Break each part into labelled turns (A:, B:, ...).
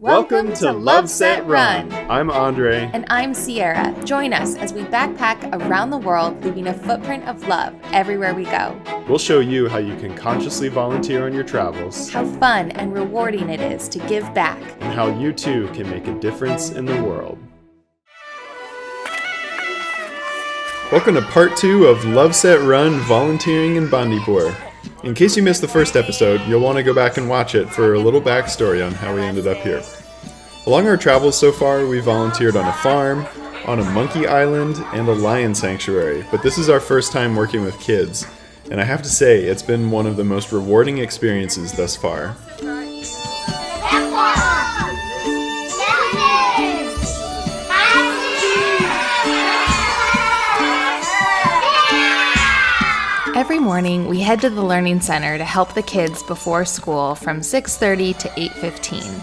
A: Welcome to Love Set Run.
B: I'm Andre.
A: And I'm Sierra. Join us as we backpack around the world, leaving a footprint of love everywhere we go.
B: We'll show you how you can consciously volunteer on your travels,
A: How fun and rewarding it is to give back,
B: and how you too can make a difference in the world. Welcome to part 2 of Love Set Run Volunteering in Bandipur. In case you missed the first episode, you'll want to go back and watch it for a little backstory on how we ended up here. Along our travels so far, we volunteered on a farm, on a monkey island, and a lion sanctuary, but this is our first time working with kids, and I have to say, it's been one of the most rewarding experiences thus far.
A: Every morning, we head to the Learning Center to help the kids before school from 6:30 to 8:15.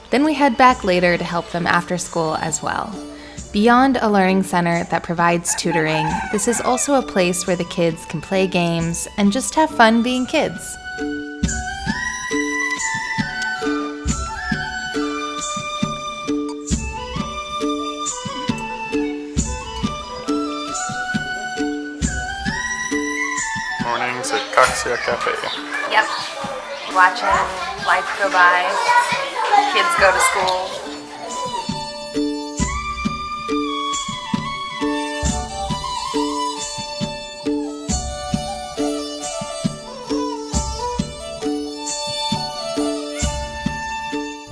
A: Then we head back later to help them after school as well. Beyond a learning center that provides tutoring, this is also a place where the kids can play games and just have fun being kids.
B: Mornings at Sidda Cave.
A: Yep. Watching life go by, kids go to school.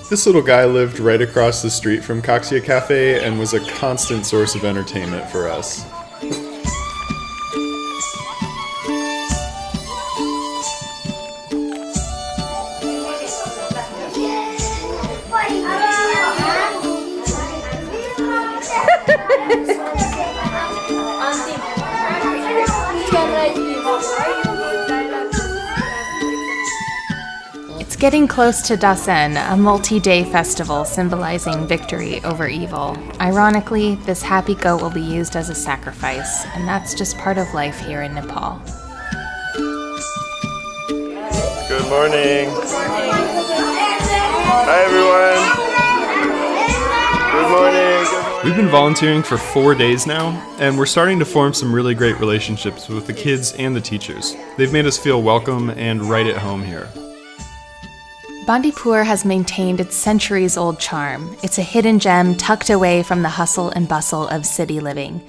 B: This little guy lived right across the street from Sidda Cave and was a constant source of entertainment for us.
A: It's getting close to Dasen, a multi-day festival symbolizing victory over evil. Ironically, this happy goat will be used as a sacrifice, and that's just part of life here in Nepal.
B: Good morning. Hi everyone. Good morning. We've been volunteering for 4 days now, and we're starting to form some really great relationships with the kids and the teachers. They've made us feel welcome and right at home here.
A: Bandipur has maintained its centuries-old charm. It's a hidden gem tucked away from the hustle and bustle of city living.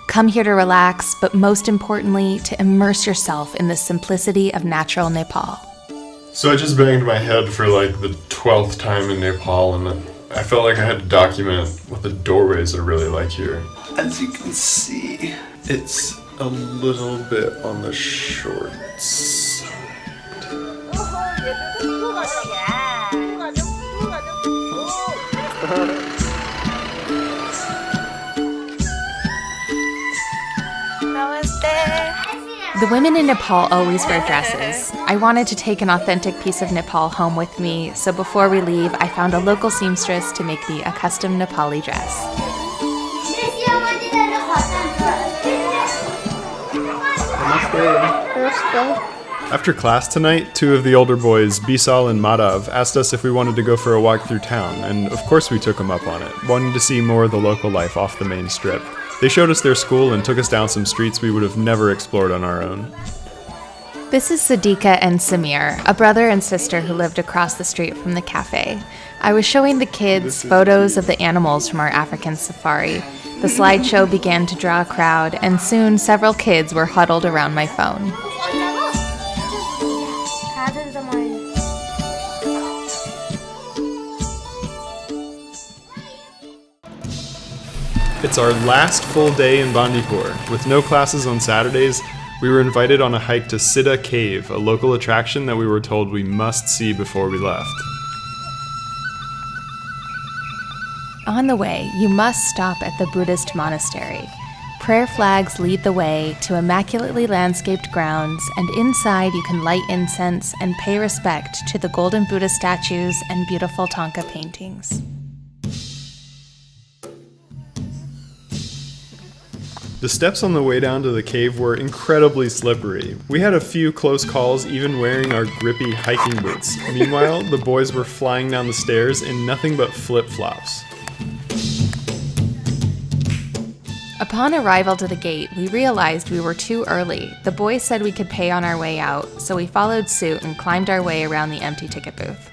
A: Come here to relax, but most importantly, to immerse yourself in the simplicity of natural Nepal.
B: So I just banged my head for like the 12th time in Nepal, and I felt like I had to document what the doorways are really like here. As you can see, it's a little bit on the short side.
A: The women in Nepal always wear dresses. I wanted to take an authentic piece of Nepal home with me, so before we leave, I found a local seamstress to make me a custom Nepali dress. After class tonight, 2 of the older boys, Bisal and Madhav, asked us if we wanted to go for a walk through town, and of course we took them up on it, wanting to see more of the local life off the main strip. They showed us their school and took us down some streets we would have never explored on our own. This is Sidda and Samir, a brother and sister who lived across the street from the cafe. I was showing the kids photos of the animals from our African safari. The slideshow began to draw a crowd, and soon several kids were huddled around my phone. It's our last full day in Bandipur. With no classes on Saturdays, we were invited on a hike to Sidda Cave, a local attraction that we were told we must see before we left. On the way, you must stop at the Buddhist monastery. Prayer flags lead the way to immaculately landscaped grounds, and inside you can light incense and pay respect to the golden Buddha statues and beautiful Thangka paintings. The steps on the way down to the cave were incredibly slippery. We had a few close calls even wearing our grippy hiking boots. Meanwhile, the boys were flying down the stairs in nothing but flip-flops.
C: Upon arrival to the gate, we realized we were too early. The boys said we could pay on our way out, so we followed suit and climbed our way around the empty ticket booth.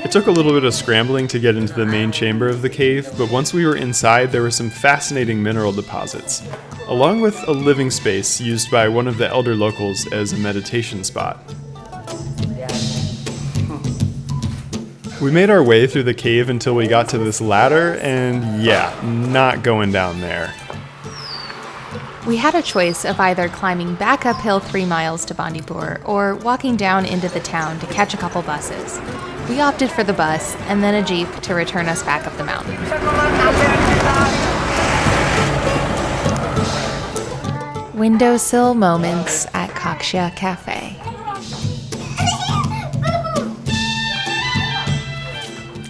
A: It took a little bit of scrambling to get into the main chamber of the cave, but once we were inside, there were some fascinating mineral deposits, along with a living space used by one of the elder locals as a meditation spot. We made our way through the cave until we got to this ladder, and yeah, not going down there.
C: We had a choice of either climbing back uphill 3 miles to Bandipur or walking down into the town to catch a couple buses. We opted for the bus and then a jeep to return us back up the mountain. Windowsill moments at Kaksha Cafe.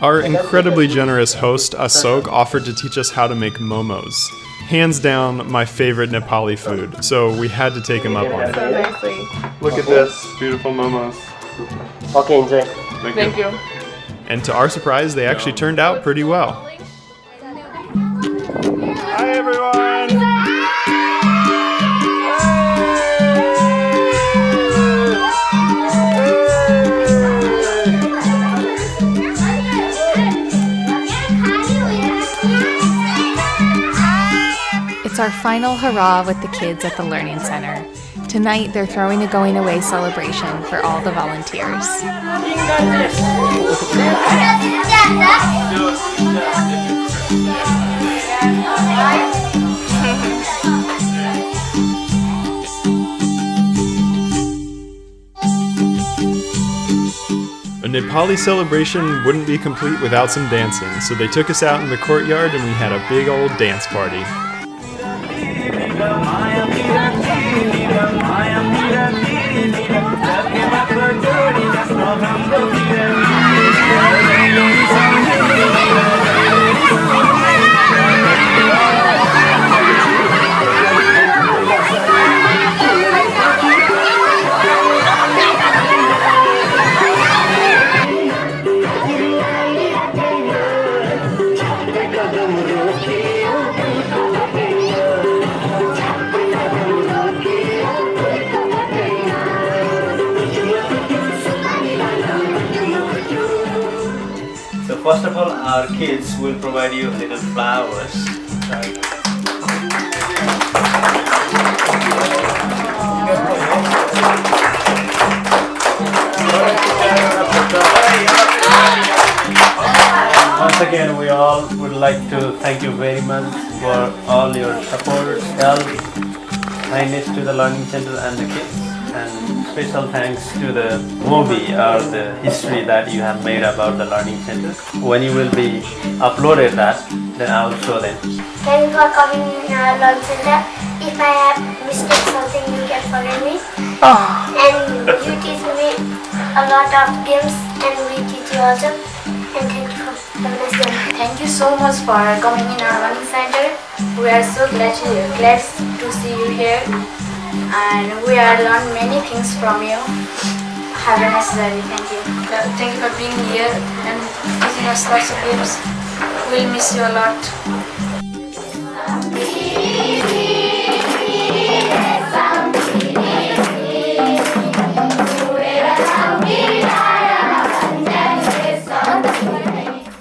A: Our incredibly generous host, Asok, offered to teach us how to make momos. Hands down, my favorite Nepali food, so we had to take him up on it. Look at this, beautiful momos.
D: Okay, enjoy.
A: Thank you. And to our surprise, they actually turned out pretty well. Hi, everyone!
C: It's our final hurrah with the kids at the Learning Center. Tonight, they're throwing a going away celebration for all the volunteers.
A: A Nepali celebration wouldn't be complete without some dancing, so they took us out in the courtyard and we had a big old dance party.
D: First of all, our kids will provide you little flowers. Once again, we all would like to thank you very much for all your support, help, kindness to the Learning Center and the kids. And special thanks to the movie or the history that you have made about the Learning Center. When you will be uploaded that, then I will show them.
E: Thank you for coming in our Learning Center. If I have mistaken something, you can forgive me. And you teach me a lot of games, and we teach you also. And thank you for having us here.
F: Thank you so much for coming in our Learning Center. We are so glad to see you here. And we have learned many things from you. Have a nice day. Thank you. Thank you for being here and teaching us lots of games. We'll miss you a lot.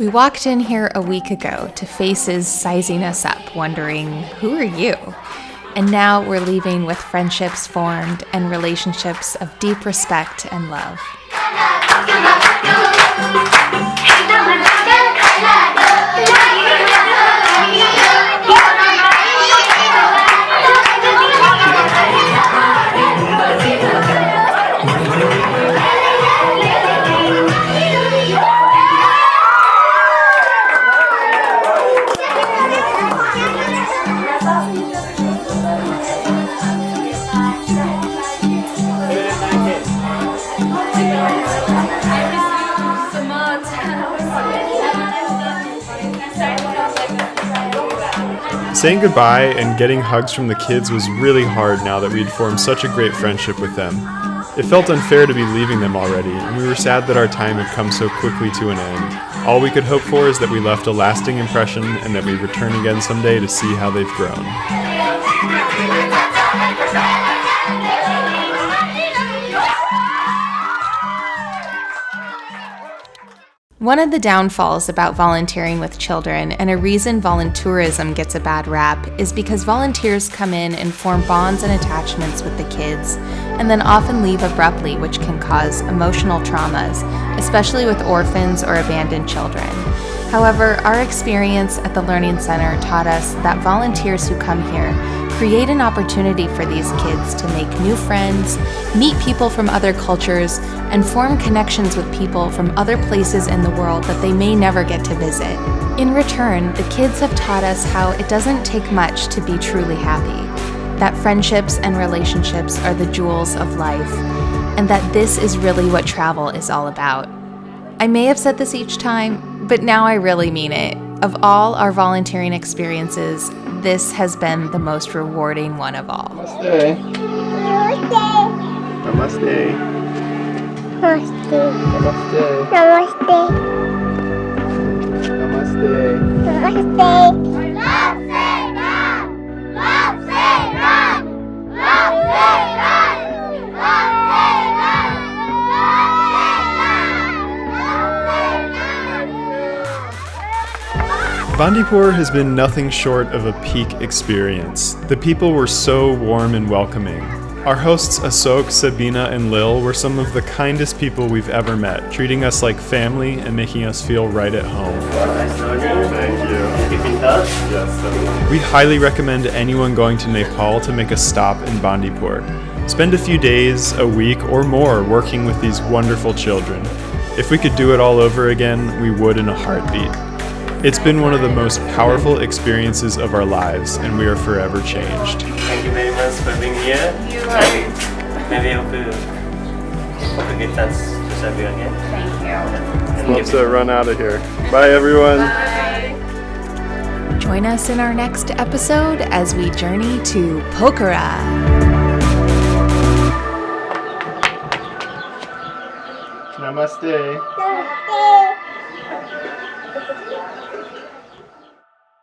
C: We walked in here a week ago to faces sizing us up, wondering, who are you? And now we're leaving with friendships formed and relationships of deep respect and love.
A: Saying goodbye and getting hugs from the kids was really hard now that we'd formed such a great friendship with them. It felt unfair to be leaving them already, and we were sad that our time had come so quickly to an end. All we could hope for is that we left a lasting impression and that we return again someday to see how they've grown.
C: One of the downfalls about volunteering with children, and a reason volunteerism gets a bad rap, is because volunteers come in and form bonds and attachments with the kids, and then often leave abruptly, which can cause emotional traumas, especially with orphans or abandoned children. However, our experience at the Learning Center taught us that volunteers who come here create an opportunity for these kids to make new friends, meet people from other cultures, and form connections with people from other places in the world that they may never get to visit. In return, the kids have taught us how it doesn't take much to be truly happy, that friendships and relationships are the jewels of life, and that this is really what travel is all about. I may have said this each time, but now I really mean it. Of all our volunteering experiences, this has been the most rewarding one of all.
A: Namaste. Namaste.
E: Namaste.
A: Namaste.
E: Namaste.
A: Namaste.
E: Namaste.
A: Bandipur has been nothing short of a peak experience. The people were so warm and welcoming. Our hosts Asok, Sabina, and Lil were some of the kindest people we've ever met, treating us like family and making us feel right at home.
D: Nice knowing you.
A: Thank you.
D: Keep in touch.
A: Yes, definitely. We highly recommend anyone going to Nepal to make a stop in Bandipur. Spend a few days, a week, or more working with these wonderful children. If we could do it all over again, we would in a heartbeat. It's been one of the most powerful experiences of our lives, and we are forever changed.
D: Thank you very much for being here. And maybe hope to get chance to serve you again. Thank you.
A: Let's run out of here. Bye, everyone.
C: Join us in our next episode as we journey to Pokhara.
A: Namaste.
E: Namaste.